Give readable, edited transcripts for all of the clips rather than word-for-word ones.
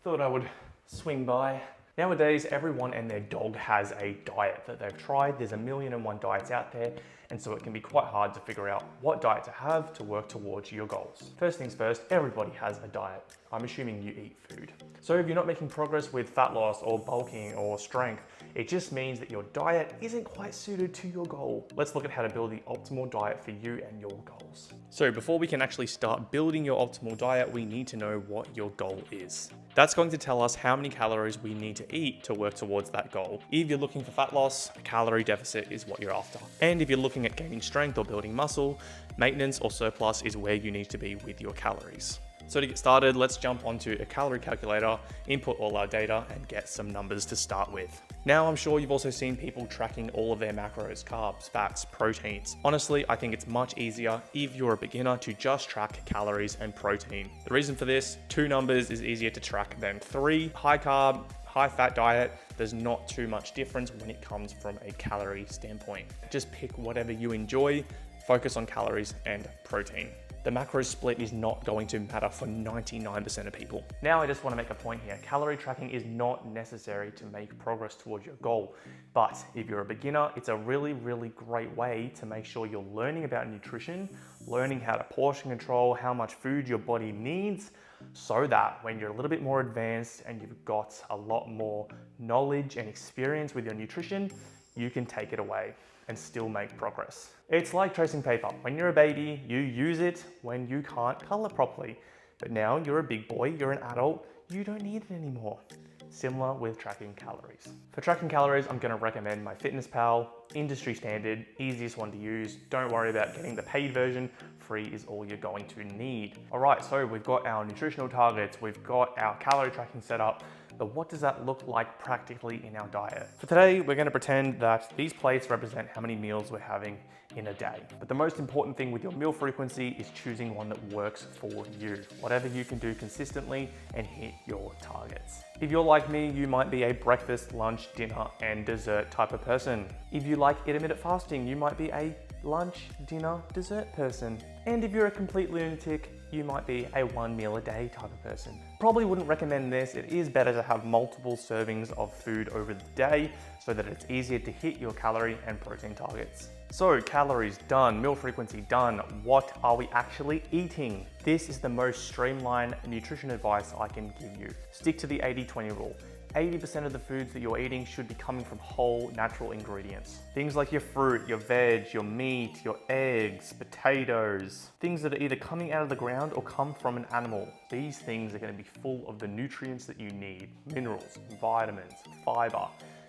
thought I would swing by. Nowadays, everyone and their dog has a diet that they've tried. There's 1,000,001 diets out there, and so it can be quite hard to figure out what diet to have to work towards your goals. First things first, everybody has a diet. I'm assuming you eat food. So if you're not making progress with fat loss or bulking or strength, it just means that your diet isn't quite suited to your goal. Let's look at how to build the optimal diet for you and your goals. So before we can actually start building your optimal diet, we need to know what your goal is. That's going to tell us how many calories we need to eat to work towards that goal. If you're looking for fat loss, a calorie deficit is what you're after. And if you're looking at gaining strength or building muscle, maintenance or surplus is where you need to be with your calories. So to get started, let's jump onto a calorie calculator, input all our data, and get some numbers to start with. Now, I'm sure you've also seen people tracking all of their macros, carbs, fats, proteins. Honestly, I think it's much easier if you're a beginner to just track calories and protein. The reason for this, 2 numbers is easier to track than 3. High carb, high fat diet, there's not too much difference when it comes from a calorie standpoint. Just pick whatever you enjoy, focus on calories and protein. The macro split is not going to matter for 99% of people. Now I just want to make a point here. Calorie tracking is not necessary to make progress towards your goal. But if you're a beginner, it's a really, really great way to make sure you're learning about nutrition, learning how to portion control, how much food your body needs, so that when you're a little bit more advanced and you've got a lot more knowledge and experience with your nutrition, you can take it away and still make progress. It's like tracing paper. When you're a baby, you use it when you can't color properly. But now you're a big boy, you're an adult, you don't need it anymore. Similar with tracking calories. For tracking calories, I'm gonna recommend MyFitnessPal, industry standard, easiest one to use. Don't worry about getting the paid version. Free is all you're going to need. All right, so we've got our nutritional targets, we've got our calorie tracking set up, but what does that look like practically in our diet? For today, we're gonna pretend that these plates represent how many meals we're having in a day. But the most important thing with your meal frequency is choosing one that works for you. Whatever you can do consistently and hit your targets. If you're like me, you might be a breakfast, lunch, dinner, and dessert type of person. If you like intermittent fasting, you might be a lunch, dinner, dessert person. And if you're a complete lunatic, you might be a 1 meal a day type of person. Probably wouldn't recommend this. It is better to have multiple servings of food over the day so that it's easier to hit your calorie and protein targets. So calories done, meal frequency done. What are we actually eating? This is the most streamlined nutrition advice I can give you. Stick to the 80-20 rule. 80% of the foods that you're eating should be coming from whole, natural ingredients. Things like your fruit, your veg, your meat, your eggs, potatoes, things that are either coming out of the ground or come from an animal. These things are going to be full of the nutrients that you need, minerals, vitamins, fiber,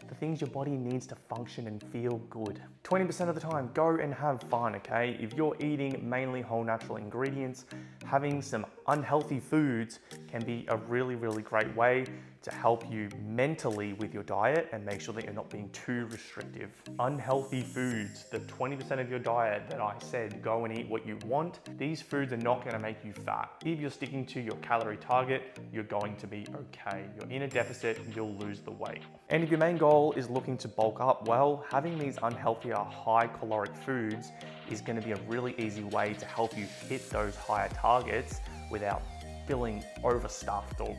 the things your body needs to function and feel good. 20% of the time, go and have fun, okay? If you're eating mainly whole natural ingredients, having some unhealthy foods can be a really, really great way to help you mentally with your diet and make sure that you're not being too restrictive. Unhealthy foods, the 20% of your diet that I said, go and eat what you want, these foods are not gonna make you fat. If you're sticking to your calorie target, you're going to be okay. You're in a deficit, you'll lose the weight. And if your main goal is looking to bulk up, well, having these unhealthier, high caloric foods is gonna be a really easy way to help you hit those higher targets without feeling overstuffed or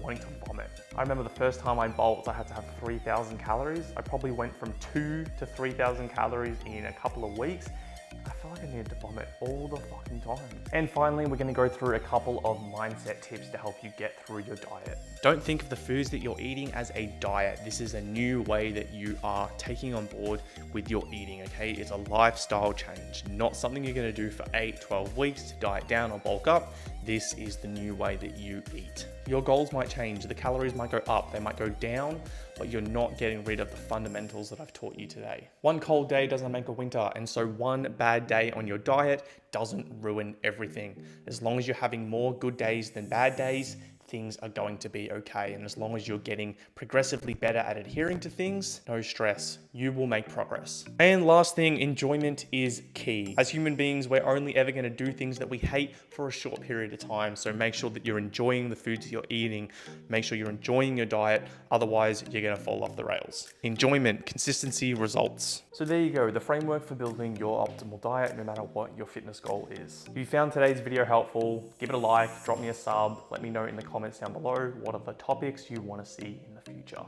wanting to vomit. I remember the first time I bulked, I had to have 3,000 calories. I probably went from 2 to 3,000 calories in a couple of weeks. I felt like I needed to vomit all the fucking time. And finally, we're gonna go through a couple of mindset tips to help you get through your diet. Don't think of the foods that you're eating as a diet. This is a new way that you are taking on board with your eating, okay? It's a lifestyle change, not something you're gonna do for 8, 12 weeks to diet down or bulk up. This is the new way that you eat. Your goals might change, the calories might go up, they might go down, but you're not getting rid of the fundamentals that I've taught you today. One cold day doesn't make a winter, and so one bad day on your diet doesn't ruin everything. As long as you're having more good days than bad days, things are going to be okay. And as long as you're getting progressively better at adhering to things, no stress, you will make progress. And last thing, enjoyment is key. As human beings, we're only ever going to do things that we hate for a short period of time. So make sure that you're enjoying the foods you're eating. Make sure you're enjoying your diet. Otherwise, you're going to fall off the rails. Enjoyment, consistency, results. So there you go, the framework for building your optimal diet, no matter what your fitness goal is. If you found today's video helpful, give it a like, drop me a sub, let me know in the comments comments down below what are the topics you want to see in the future.